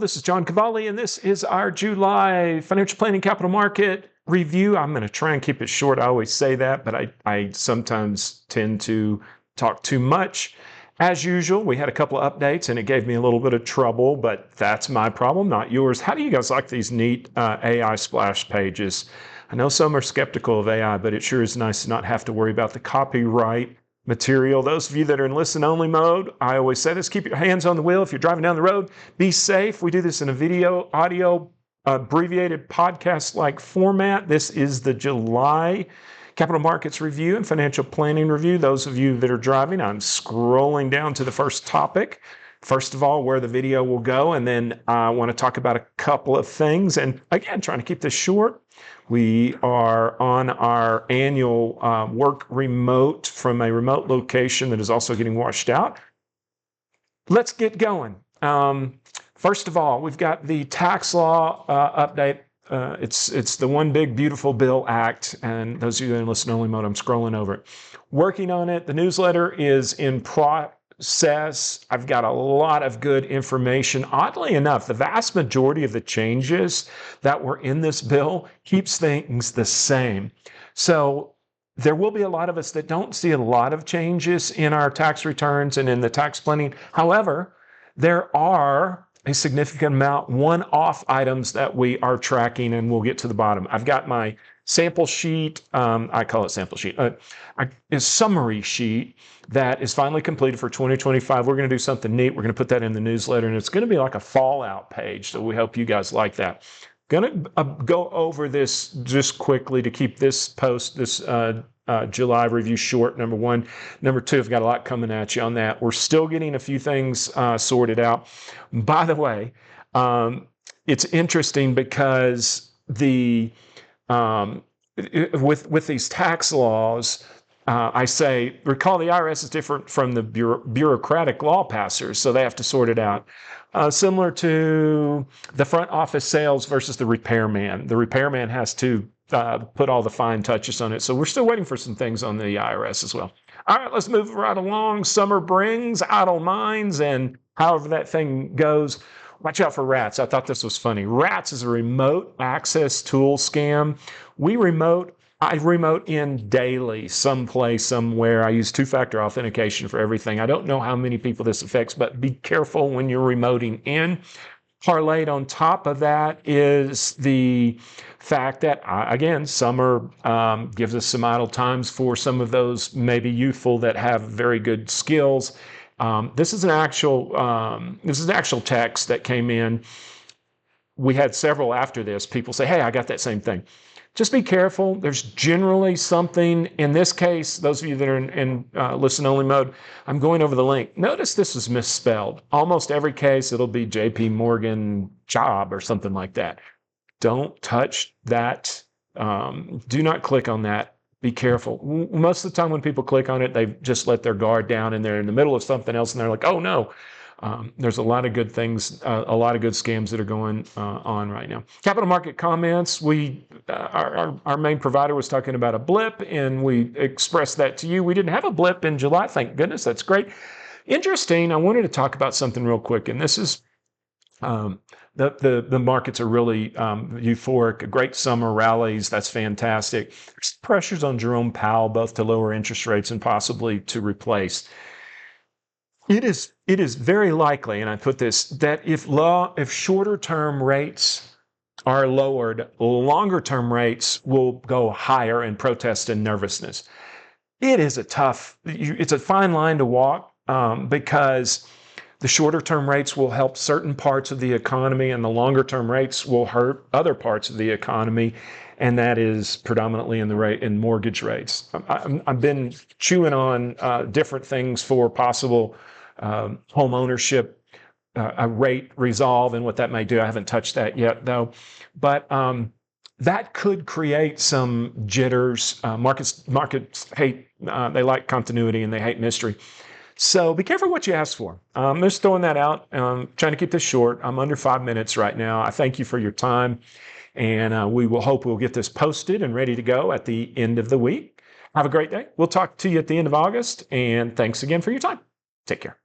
this is John Kvale, and this is our July financial planning capital market review. I'm going to try and keep it short. I always say that, but I sometimes tend to talk too much. As usual, we had a couple of updates, and it gave me a little bit of trouble, but that's my problem, not yours. How do you guys like these neat AI splash pages? I know some are skeptical of AI, but it sure is nice to not have to worry about the copyright material. Those of you that are in listen-only mode, I always say this, keep your hands on the wheel if you're driving down the road. Be safe. We do this in a video, audio, abbreviated podcast-like format. This is the July Capital Markets Review and Financial Planning Review. Those of you that are driving, I'm scrolling down to the first topic. First of all, where the video will go, and then I want to talk about a couple of things. And again, trying to keep this short. We are on our annual work remote from a remote location that is also getting washed out. Let's get going. First of all, we've got the tax law update. It's the One Big Beautiful Bill Act, and those of you in listen-only mode, I'm scrolling over it. Working on it. The newsletter is in process. I've got a lot of good information. Oddly enough, the vast majority of the changes that were in this bill keeps things the same. So there will be a lot of us that don't see a lot of changes in our tax returns and in the tax planning. However, there are a significant amount one-off items that we are tracking, and we'll get to the bottom. I've got my sample sheet, I call it sample sheet, a summary sheet that is finally completed for 2025. We're going to do something neat. We're going to put that in the newsletter, and it's going to be like a fallout page, so we hope you guys like that. Going to go over this just quickly to keep this post, this July review short, number one. Number two, I've got a lot coming at you on that. We're still getting a few things sorted out. By the way, it's interesting because the with these tax laws, I say, recall the IRS is different from the bureaucratic law passers, so they have to sort it out. Similar to the front office sales versus the repairman. The repairman has to put all the fine touches on it. So we're still waiting for some things on the IRS as well. All right, let's move right along. Summer brings idle minds, and however that thing goes, watch out for rats. I thought this was funny. Rats is a remote access tool scam. I remote in daily, someplace, somewhere. I use two-factor authentication for everything. I don't know how many people this affects, but be careful when you're remoting in. Parlayed on top of that is the fact that, again, summer gives us some idle times for some of those maybe youthful that have very good skills. This is an actual text that came in. We had several after this. People say, hey, I got that same thing. Just be careful. There's generally something. In this case, those of you that are in listen-only mode, I'm going over the link. Notice this is misspelled. Almost every case, it'll be JP Morgan job or something like that. Don't touch that. Do not click on that. Be careful. Most of the time when people click on it, they just let their guard down and they're in the middle of something else and they're like, oh no. There's a lot of good things, a lot of good scams that are going on right now. Capital market comments. Our main provider was talking about a blip, and we expressed that to you. We didn't have a blip in July, thank goodness. That's great. Interesting. I wanted to talk about something real quick, and this is the markets are really euphoric. Great summer rallies. That's fantastic. There's pressures on Jerome Powell, both to lower interest rates and possibly to replace. It is very likely, and I put this, that if shorter term rates are lowered, longer term rates will go higher in protest and nervousness. It's a fine line to walk because the shorter term rates will help certain parts of the economy and the longer term rates will hurt other parts of the economy. And that is predominantly in mortgage rates. I've been chewing on different things for possible home ownership, a rate resolve and what that may do. I haven't touched that yet though, but that could create some jitters. Markets hate, they like continuity and they hate mystery. So be careful what you ask for. I'm just throwing that out. Trying to keep this short. I'm under 5 minutes right now. I thank you for your time, and we will hope we'll get this posted and ready to go at the end of the week. Have a great day. We'll talk to you at the end of August, and thanks again for your time. Take care.